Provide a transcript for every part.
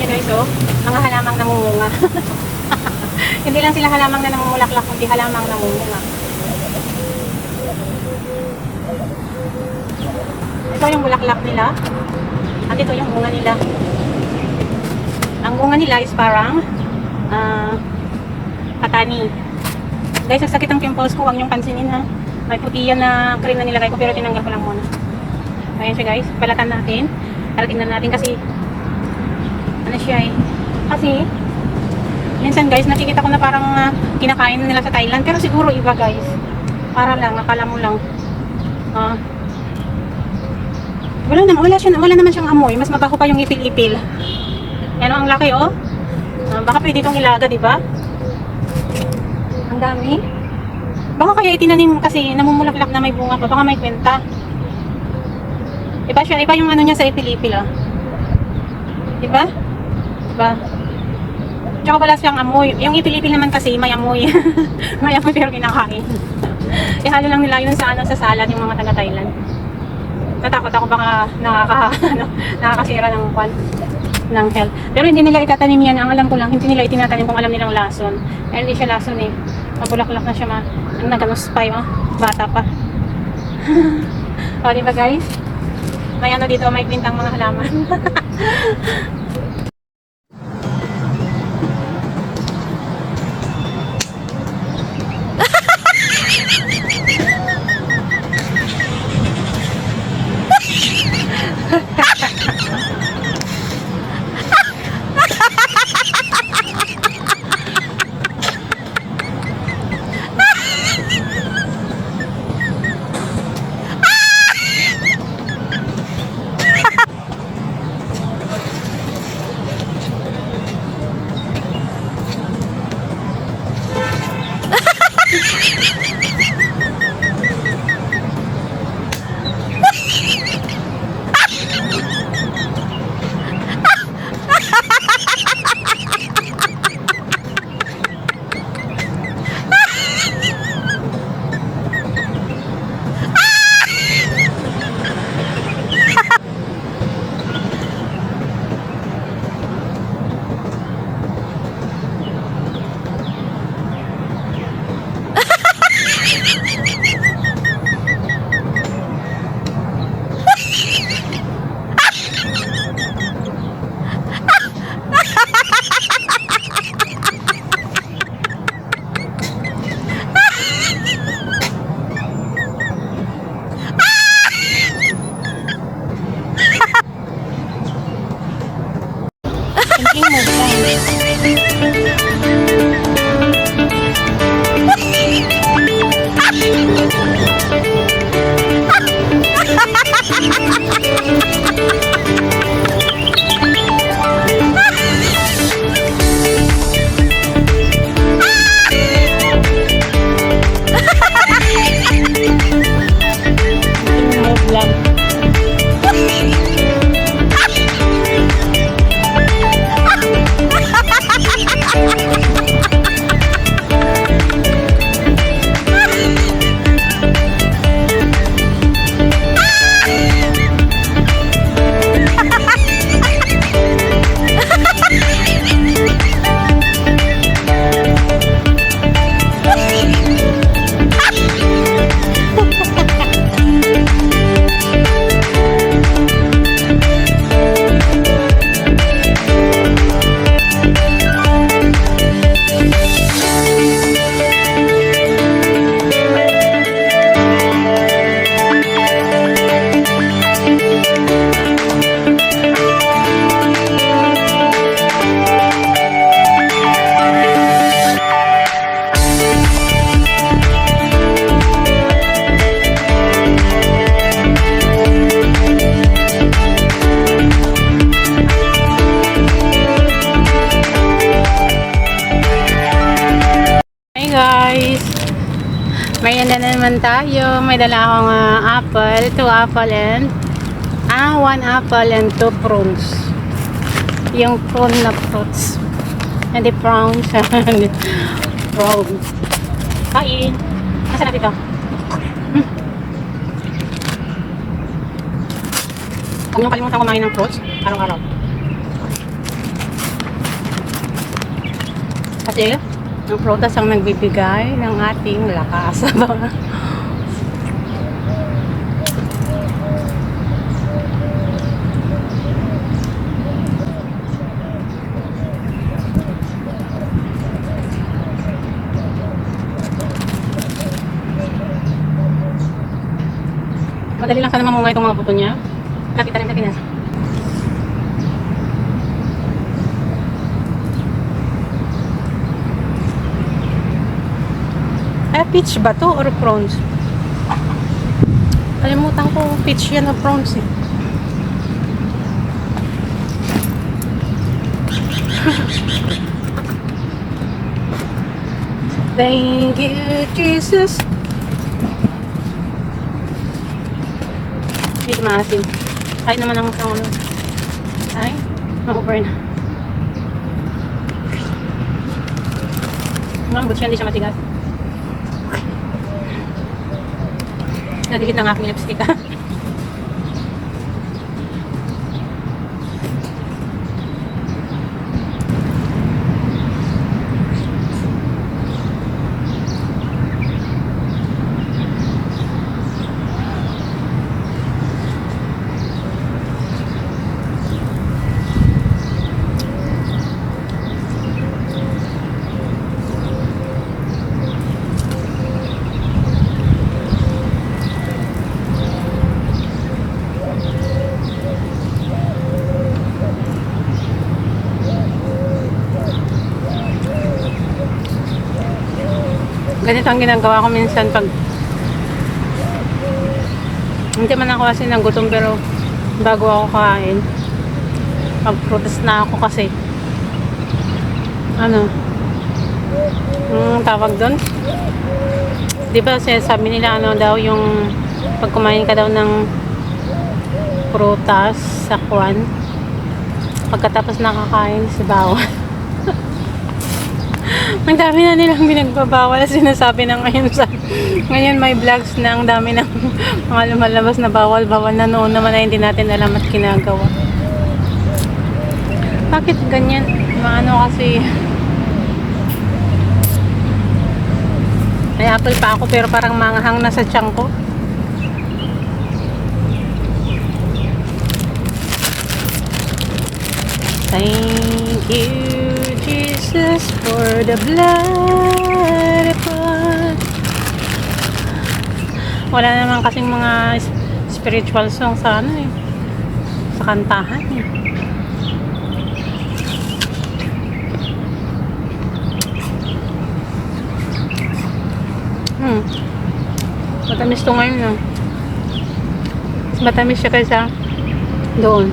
niyo guys, oh. Mga halamang namumunga. Hindi lang sila halamang na namumulaklak, kundi halamang namumunga. Ito yung bulaklak nila. At ito yung bunga nila. Ang bunga nila is parang patani. Guys, ang sakit ng pimples ko, huwag niyong pansinin ha. May puti yan na cream na nilagay ko, pero tinanggal ko lang muna. Ayan siya guys, balatan natin. Para tingnan natin kasi ano siya eh. Kasi minsan guys, nakikita ko na parang kinakain nila sa Thailand, pero siguro iba guys. Para lang, akala mo lang. Wala naman siyang amoy. Mas mabaho pa yung ipil-ipil. Yan ang laki oh. Baka pwede itong ilaga, di ba? Ang dami. Baka kaya itinanim kasi namumulaklak na may bunga pa. Baka may kwenta. Iba siya, iba yung ano niya sa ipil-ipil ah. Di ba? Diba? Tsaka wala siyang amoy. Yung ipil-ipil naman kasi may amoy. May amoy pero kinakain. Ihalo lang nila yun sa salad yung mga taga-Thailand. Natakot ako baka nakakasira ng health. Pero hindi nila itatanim yan. Ang alam ko lang, hindi nila itinatanim kung alam nilang lason. Pero hindi siya lason eh. Mabulaklak na siya naganuspay bata pa. O diba guys? May ano dito, may kwintang mga halaman. Merienda na naman tayo. May dala akong apple, 2 apple and 1 apple and 2 prunes. Yung prune na fruits. And the prawns. Prawns. Kain. Masarap ito. Huwag niyong kalimutan kumain ng fruits araw-araw. Kasi, ang prutas ang nagbibigay ng ating lakas. Madali lang sana mamungay itong mga buto niya. Kapitan ng Pinas. Peach ba to or prawns? Kalimutan ko, peach yan o prawns eh. Thank you, Jesus. Hindi maasin. Kahit naman ang sa ulo. Ay, ma-over na. Malambot siya, hindi siya matigas. Nadikit ng aking lipstick ha. Ganito ang ginagawa ko minsan pag hindi man ako kasi nagutom, pero bago ako kain mag-protest na ako kasi tawag doon, di ba sabi nila daw yung pag kumain ka daw ng prutas sa kwan, pagkatapos nakakain si bawal. Ang dami na nilang binagbabawal. Sinasabi na ngayon may vlogs na ang dami ng mga lumalabas na bawal na noon naman ay hindi natin alam at ginagawa. Bakit ganyan? Kasi may apple pa ako pero parang manghang na sa tiyan ko. Thank you, Jesus, for the blood upon. Wala naman kasing mga spiritual song sa sa kantahan eh. Matamis to ngayon matamis siya kaysa doon.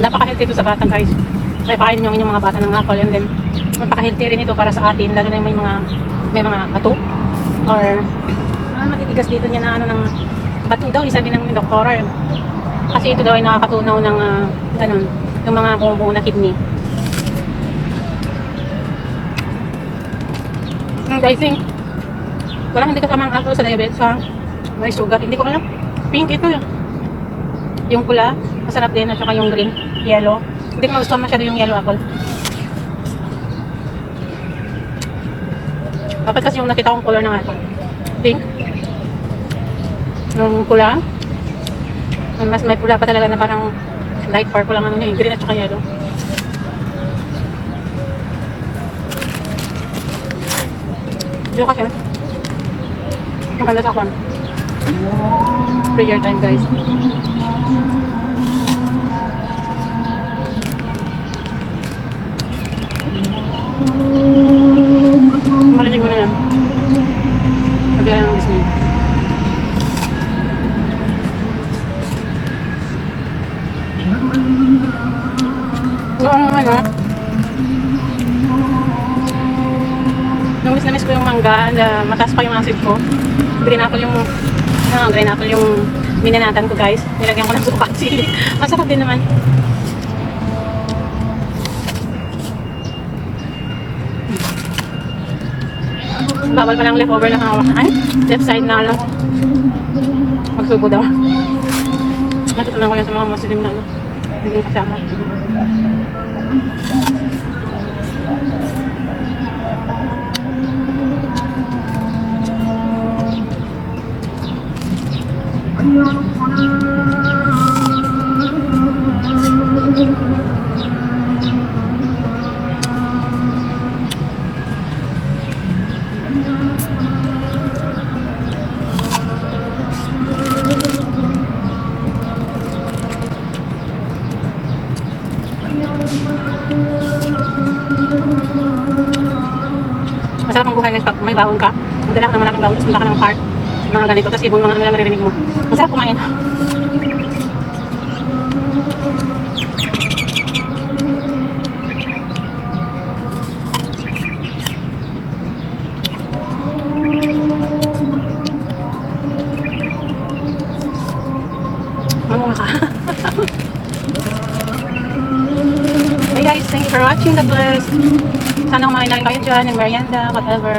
Napaka-healthy ito sa bata, guys. Kaya pakainin nyo ang inyong mga bata ng apple, and then napaka-healthy rin ito para sa atin, lalo na yung may mga bato or matitigas dito niya na ng bato daw, sabi ng doktora. Kasi ito daw ay nakakatunaw ng yung mga bumubuo na kidney. And I think walang hindi kasamang apple sa diabetes, may sugar, hindi ko alam. Pink ito yung pula, masarap din, at saka yung green, yellow. Hindi ko magustuhan masyado yung yellow apple. Dapat kasi yung nakita kong color ng apple, pink. Yung pula, mas may pula pa talaga na parang light purple lang green at saka yellow. Diyo kasi maganda sa kwan. Prayer time, guys. Marinig mo na yan. Pagkala ng Disney. Oo naman nung miss na miss ko yung mangga, mataas pa yung acid ko. Green apple yung green apple yung minanatan ko guys. Nilagyan ko ng suka at sili. Masarap din naman. Bawal pa lang leftover lang hawak na. Ay, left side na lang. Magsubo daw. Natutunan ko yan sa mga Muslim na ano. Hindi kasama. Masarap ang buhay guys pag may baon ka. Magdala ka ng malaking baon, tapos punta ka ng park. Mga ganito, tapos ibon mga ano lang maririnig mo. Masarap kumain. Mamunga ka. Hey guys, thank you for watching. God bless. Sana kumain na rin kayo dyan, ng merienda, whatever.